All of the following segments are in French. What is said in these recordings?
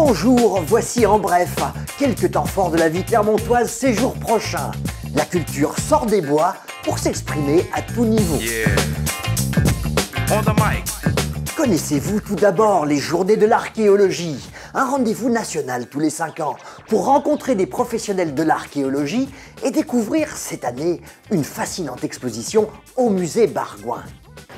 Bonjour, voici en bref quelques temps forts de la vie clermontoise ces jours prochains. La culture sort des bois pour s'exprimer à tout niveau. On the mic. Connaissez-vous tout d'abord les Journées de l'archéologie, un rendez-vous national tous les 5 ans pour rencontrer des professionnels de l'archéologie et découvrir cette année une fascinante exposition au musée Bargoin.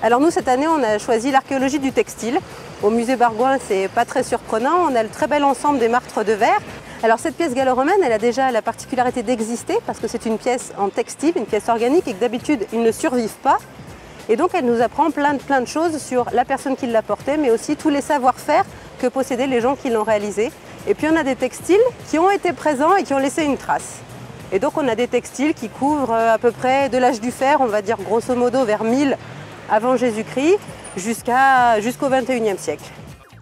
Alors nous, cette année, on a choisi l'archéologie du textile. Au musée Bargoin, c'est pas très surprenant, on a le très bel ensemble des martres de verre. Alors cette pièce gallo-romaine, elle a déjà la particularité d'exister parce que c'est une pièce en textile, une pièce organique et que d'habitude, ils ne survivent pas. Et donc elle nous apprend plein de choses sur la personne qui l'a portée, mais aussi tous les savoir-faire que possédaient les gens qui l'ont réalisé. Et puis on a des textiles qui ont été présents et qui ont laissé une trace. Et donc on a des textiles qui couvrent à peu près de l'âge du fer, on va dire grosso modo vers 1000 avant Jésus-Christ, jusqu'au XXIe siècle.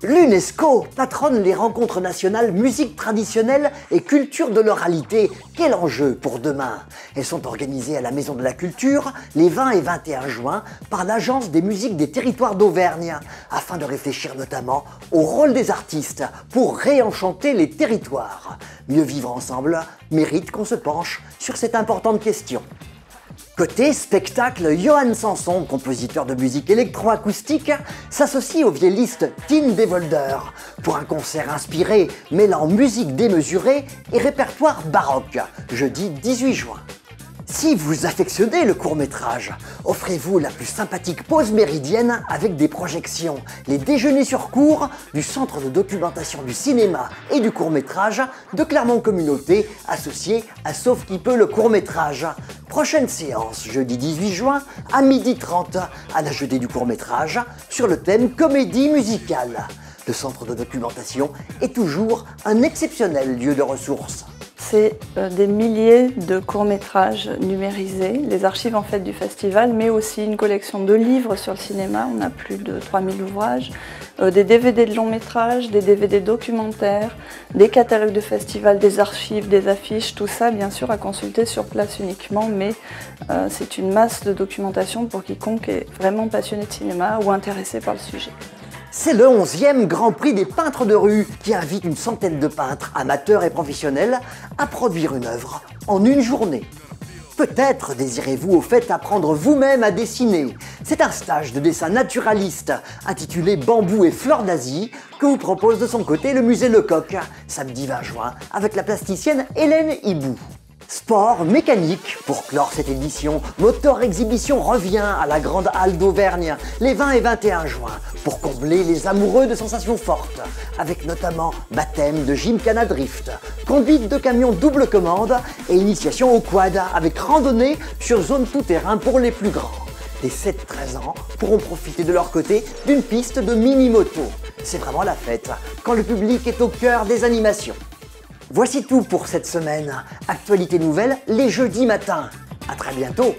L'UNESCO patronne les rencontres nationales musique traditionnelle et culture de l'oralité. Quel enjeu pour demain! Elles sont organisées à la Maison de la Culture les 20 et 21 juin par l'Agence des musiques des territoires d'Auvergne, afin de réfléchir notamment au rôle des artistes pour réenchanter les territoires. Mieux vivre ensemble mérite qu'on se penche sur cette importante question. Côté spectacle, Johan Sanson, compositeur de musique électroacoustique, s'associe au vielliste Tine Devolder pour un concert inspiré mêlant musique démesurée et répertoire baroque, jeudi 18 juin. Si vous affectionnez le court-métrage, offrez-vous la plus sympathique pause méridienne avec des projections, les déjeuners sur cours du Centre de documentation du cinéma et du court-métrage de Clermont Communauté, associé à Sauf qui peut le court-métrage. Prochaine séance, jeudi 18 juin à 12h30 à la Jeudée du court-métrage sur le thème comédie musicale. Le Centre de documentation est toujours un exceptionnel lieu de ressources. C'est des milliers de courts-métrages numérisés, les archives en fait du festival, mais aussi une collection de livres sur le cinéma, on a plus de 3000 ouvrages, des DVD de long-métrage, des DVD documentaires, des catalogues de festival, des archives, des affiches, tout ça bien sûr à consulter sur place uniquement, mais c'est une masse de documentation pour quiconque est vraiment passionné de cinéma ou intéressé par le sujet. C'est le 11e Grand Prix des peintres de rue qui invite une centaine de peintres, amateurs et professionnels, à produire une œuvre en une journée. Peut-être désirez-vous au fait apprendre vous-même à dessiner. C'est un stage de dessin naturaliste intitulé Bambou et fleurs d'Asie que vous propose de son côté le musée Lecoq, samedi 20 juin, avec la plasticienne Hélène Hibou. Sport, mécanique, pour clore cette édition, Motor Exhibition revient à la Grande Halle d'Auvergne les 20 et 21 juin pour combler les amoureux de sensations fortes, avec notamment baptême de Gymkhana Drift, conduite de camions double commande et initiation au quad avec randonnée sur zone tout-terrain pour les plus grands. Les 7-13 ans pourront profiter de leur côté d'une piste de mini-moto. C'est vraiment la fête quand le public est au cœur des animations. Voici tout pour cette semaine. Actualité nouvelle les jeudis matins. À très bientôt.